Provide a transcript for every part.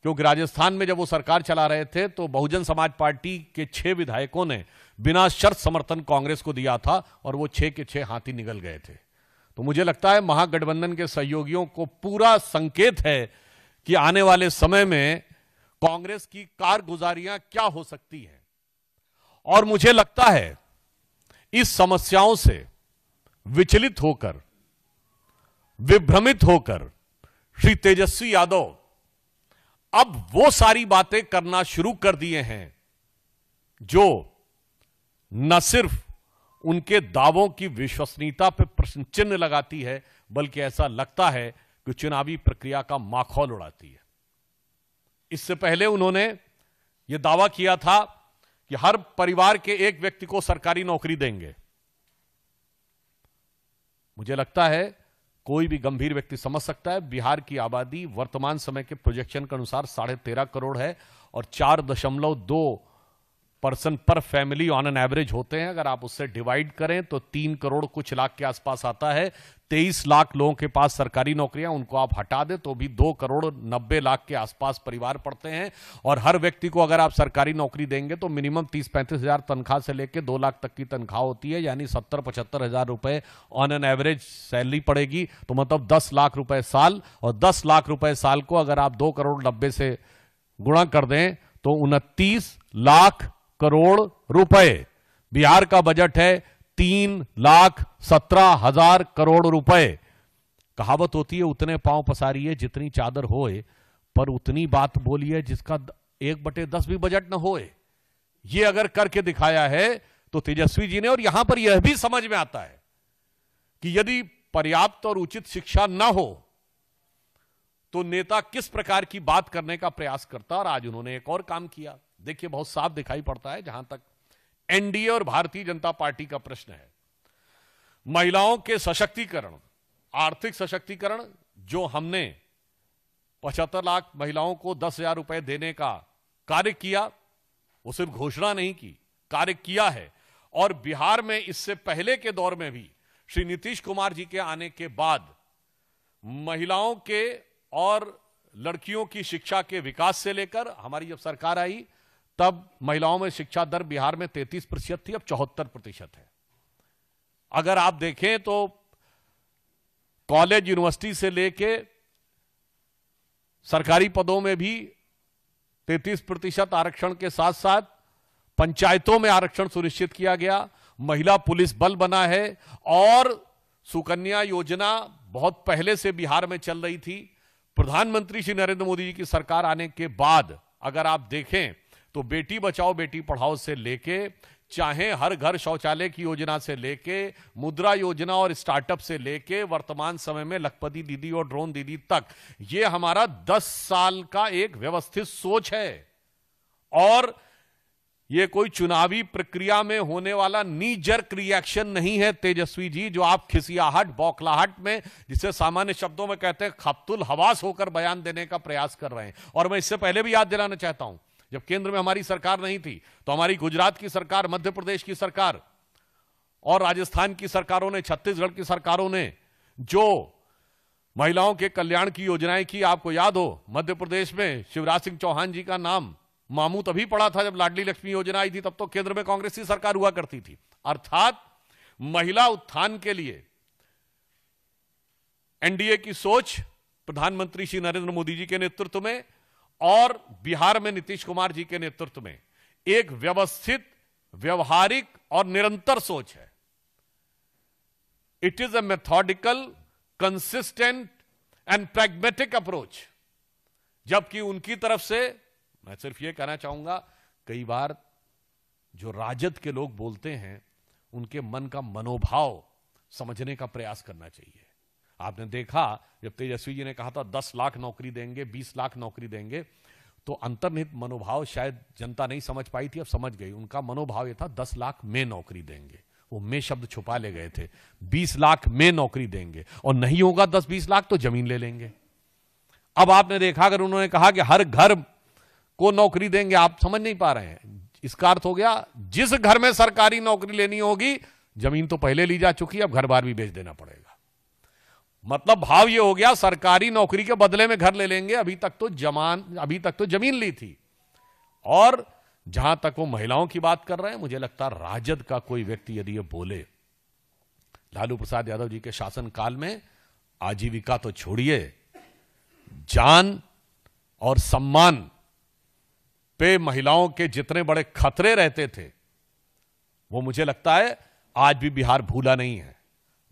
क्योंकि राजस्थान में जब वो सरकार चला रहे थे तो बहुजन समाज पार्टी के 6 विधायकों ने बिना शर्त समर्थन कांग्रेस को दिया था और वो 6 के 6 हाथी निकल गए थे। तो मुझे लगता है महागठबंधन के सहयोगियों को पूरा संकेत है कि आने वाले समय में कांग्रेस की कारगुजारियां क्या हो सकती हैं। और मुझे लगता है इस समस्याओं से विचलित होकर, विभ्रमित होकर श्री तेजस्वी यादव अब वो सारी बातें करना शुरू कर दिए हैं जो न सिर्फ उनके दावों की विश्वसनीयता पर प्रश्न चिन्ह लगाती है, बल्कि ऐसा लगता है कि चुनावी प्रक्रिया का माखौल उड़ाती है। इससे पहले उन्होंने यह दावा किया था कि हर परिवार के एक व्यक्ति को सरकारी नौकरी देंगे। मुझे लगता है कोई भी गंभीर व्यक्ति समझ सकता है बिहार की आबादी वर्तमान समय के प्रोजेक्शन के अनुसार 13.5 करोड़ है और 4.2 पर्सन पर फैमिली ऑन एन एवरेज होते हैं। अगर आप उससे डिवाइड करें तो 3 करोड़ कुछ लाख के आसपास आता है। 23 लाख लोगों के पास सरकारी नौकरियां, उनको आप हटा दें तो भी 2 करोड़ 90 लाख के आसपास परिवार पड़ते हैं। और हर व्यक्ति को अगर आप सरकारी नौकरी देंगे तो मिनिमम 30-35 हजार तनख्वाह से लेकर 2 लाख तक की तनख्वाह होती है, यानी 70-75 हजार रुपए ऑन एन एवरेज सैलरी पड़ेगी। तो मतलब 10 लाख रुपए साल, और 10 लाख रुपए साल को अगर आप 2 करोड़ 90 से गुणा कर दें तो 29 लाख करोड़ रुपए। बिहार का बजट है 3,17,000 करोड़ रुपए। कहावत होती है उतने पांव पसारिए जितनी चादर होए, पर उतनी बात बोलिए जिसका 1/10 भी बजट न होए। ये अगर करके दिखाया है तो तेजस्वी जी ने। और यहां पर यह भी समझ में आता है कि यदि पर्याप्त और उचित शिक्षा न हो तो नेता किस प्रकार की बात करने का प्रयास करता। और आज उन्होंने एक और काम किया। देखिए, बहुत साफ दिखाई पड़ता है जहां तक एनडीए और भारतीय जनता पार्टी का प्रश्न है, महिलाओं के सशक्तिकरण, आर्थिक सशक्तिकरण, जो हमने 75 लाख महिलाओं को 10,000 रुपए देने का कार्य किया, वो सिर्फ घोषणा नहीं की, कार्य किया है। और बिहार में इससे पहले के दौर में भी श्री नीतीश कुमार जी के आने के बाद महिलाओं के और लड़कियों की शिक्षा के विकास से लेकर हमारी जब सरकार आई तब महिलाओं में शिक्षा दर बिहार में 33% थी, अब 74% है। अगर आप देखें तो कॉलेज यूनिवर्सिटी से लेके सरकारी पदों में भी 33% आरक्षण के साथ साथ पंचायतों में आरक्षण सुनिश्चित किया गया। महिला पुलिस बल बना है और सुकन्या योजना बहुत पहले से बिहार में चल रही थी। प्रधानमंत्री श्री नरेंद्र मोदी जी की सरकार आने के बाद अगर आप देखें तो बेटी बचाओ बेटी पढ़ाओ से लेके, चाहे हर घर शौचालय की योजना से लेके, मुद्रा योजना और स्टार्टअप से लेके वर्तमान समय में लखपति दीदी और ड्रोन दीदी तक, ये हमारा 10 साल का एक व्यवस्थित सोच है। और ये कोई चुनावी प्रक्रिया में होने वाला नी जर्क रिएक्शन नहीं है तेजस्वी जी, जो आप खिसियाहट, बौखलाहट में, जिसे सामान्य शब्दों में कहते हैं खप्तुल हवास होकर बयान देने का प्रयास कर रहे हैं। और मैं इससे पहले भी याद दिलाना चाहता हूं, जब केंद्र में हमारी सरकार नहीं थी तो हमारी गुजरात की सरकार, मध्य प्रदेश की सरकार और राजस्थान की सरकारों ने, छत्तीसगढ़ की सरकारों ने जो महिलाओं के कल्याण की योजनाएं की, आपको याद हो मध्य प्रदेश में शिवराज सिंह चौहान जी का नाम मामू तभी पड़ा था जब लाडली लक्ष्मी योजना आई थी, तब तो केंद्र में कांग्रेस की सरकार हुआ करती थी। अर्थात महिला उत्थान के लिए एनडीए की सोच प्रधानमंत्री श्री नरेंद्र मोदी जी के नेतृत्व में और बिहार में नीतीश कुमार जी के नेतृत्व में एक व्यवस्थित, व्यवहारिक और निरंतर सोच है। It is a methodical, consistent and pragmatic approach. जबकि उनकी तरफ से मैं सिर्फ यह कहना चाहूंगा, कई बार जो राजद के लोग बोलते हैं उनके मन का मनोभाव समझने का प्रयास करना चाहिए। आपने देखा जब तेजस्वी जी ने कहा था 10 लाख नौकरी देंगे, 20 लाख नौकरी देंगे, तो अंतर्निहित मनोभाव शायद जनता नहीं समझ पाई थी, अब समझ गई। उनका मनोभाव यह था 10 लाख में नौकरी देंगे, वो में शब्द छुपा ले गए थे। 20 लाख में नौकरी देंगे और नहीं होगा 10-20 लाख तो जमीन ले लेंगे। अब आपने देखा अगर उन्होंने कहा कि हर घर को नौकरी देंगे, आप समझ नहीं पा रहे हैं। इसका अर्थ हो गया जिस घर में सरकारी नौकरी लेनी होगी, जमीन तो पहले ली जा चुकी है, अब घर बार भी बेच देना पड़ेगा। मतलब भाव ये हो गया सरकारी नौकरी के बदले में घर ले लेंगे। अभी तक तो जमीन ली थी। और जहां तक वो महिलाओं की बात कर रहे हैं, मुझे लगता है राजद का कोई व्यक्ति यदि ये बोले, लालू प्रसाद यादव जी के शासनकाल में आजीविका तो छोड़िए, जान और सम्मान पे महिलाओं के जितने बड़े खतरे रहते थे, वो मुझे लगता है आज भी बिहार भूला नहीं है।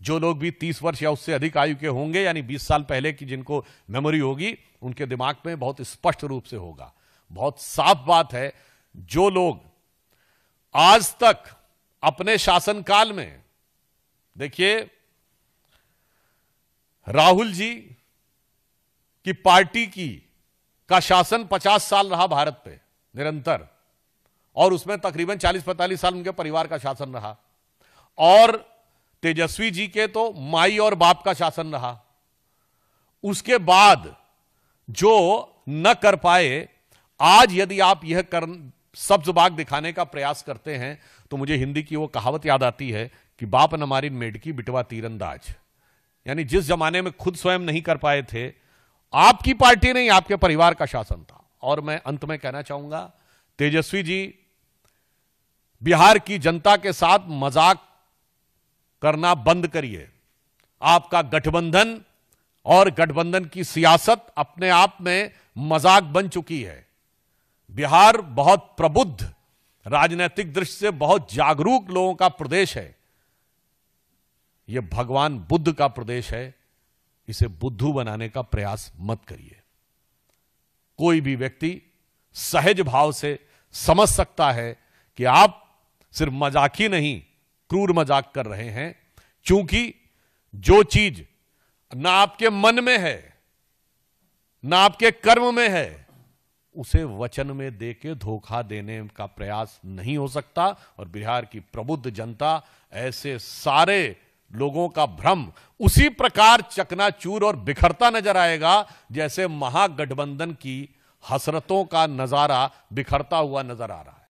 जो लोग भी 30 वर्ष या उससे अधिक आयु के होंगे, यानी 20 साल पहले की जिनको मेमोरी होगी, उनके दिमाग में बहुत स्पष्ट रूप से होगा। बहुत साफ बात है, जो लोग आज तक अपने शासनकाल में, देखिए राहुल जी की पार्टी का शासन 50 साल रहा भारत पे निरंतर, और उसमें तकरीबन 40-45 साल उनके परिवार का शासन रहा। और तेजस्वी जी के तो माई और बाप का शासन रहा। उसके बाद जो न कर पाए, आज यदि आप यह सब्ज बाग दिखाने का प्रयास करते हैं, तो मुझे हिंदी की वो कहावत याद आती है कि बाप न मारी मेढकी बिटवा तीरंदाज। यानी जिस जमाने में खुद स्वयं नहीं कर पाए थे, आपकी पार्टी नहीं, आपके परिवार का शासन था। और मैं अंत में कहना चाहूंगा, तेजस्वी जी, बिहार की जनता के साथ मजाक करना बंद करिए। आपका गठबंधन और गठबंधन की सियासत अपने आप में मजाक बन चुकी है। बिहार बहुत प्रबुद्ध, राजनीतिक दृष्टि से बहुत जागरूक लोगों का प्रदेश है। यह भगवान बुद्ध का प्रदेश है। इसे बुद्धू बनाने का प्रयास मत करिए। कोई भी व्यक्ति सहज भाव से समझ सकता है कि आप सिर्फ मजाक ही नहीं, क्रूर मजाक कर रहे हैं, क्योंकि जो चीज ना आपके मन में है, ना आपके कर्म में है, उसे वचन में देके धोखा देने का प्रयास नहीं हो सकता। और बिहार की प्रबुद्ध जनता ऐसे सारे लोगों का भ्रम उसी प्रकार चकनाचूर और बिखरता नजर आएगा, जैसे महागठबंधन की हसरतों का नजारा बिखरता हुआ नजर आ रहा है।